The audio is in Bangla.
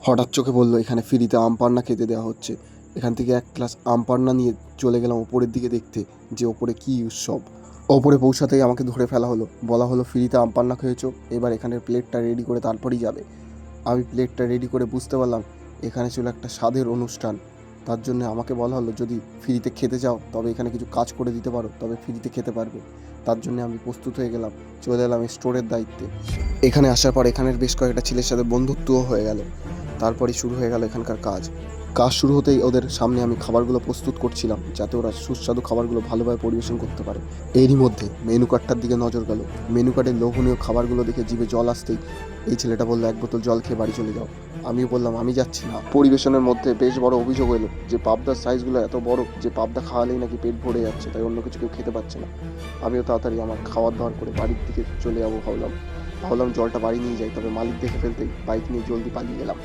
হঠাৎ চোখে বললো এখানে ফ্রিতে আম পান্না খেতে দেওয়া হচ্ছে। এখান থেকে এক গ্লাস আম পান্না নিয়ে চলে গেলাম ওপরের দিকে দেখতে যে ওপরে কী উৎসব। ওপরে পৌঁছাতেই আমাকে ধরে ফেলা হলো, বলা হলো ফ্রিতে আম পান্না খেয়েছো, এবার এখানের প্লেটটা রেডি করে তারপরেই যাবে। আমি প্লেটটা রেডি করে বুঝতে পারলাম এখানে ছিল একটা স্বাদের অনুষ্ঠান। তার জন্য আমাকে বলা হলো যদি ফ্রিতে খেতে চাও তবে এখানে কিছু কাজ করে দিতে পারো, তবে ফ্রিতে খেতে পারবে। তার জন্য আমি প্রস্তুত হয়ে গেলাম, চলে এলাম স্টোরের দায়িত্বে। এখানে আসার পর এখানের বেশ কয়েকটা ছেলের সাথে বন্ধুত্বও হয়ে গেল। তারপরই শুরু হয়ে গেল এখানকার কাজ। কাজ শুরু হতেই ওদের সামনে আমি খাবারগুলো প্রস্তুত করছিলাম যাতে ওরা সুস্বাদু খাবারগুলো ভালোভাবে পরিবেশন করতে পারে। এরই মধ্যে মেনু কার্ডটার দিকে নজর গেল। মেনু কার্ডের লোভনীয় খাবারগুলো দেখে জিভে জল আসতেই এই ছেলেটা বললো এক বোতল জল খেয়ে বাড়ি চলে যাও। আমিও বললাম আমি যাচ্ছি না। পরিবেশনের মধ্যে বেশ বড় অভিযোগ এলো যে পাবদার সাইজগুলো এত বড় যে পাবদা খাওয়ালেই নাকি পেট ভরে যাচ্ছে, তাই অন্য কিছু কেউ খেতে পারছে না। আমিও তাড়াতাড়ি আমার খাওয়ার দাওয়ার করে বাড়ির দিকে চলে যাবো ভাবলাম জলটা বাড়ি নিয়ে যাই, তবে মালিক দেখে ফেলতেই বাইক নিয়ে জলদি পালিয়ে গেলাম।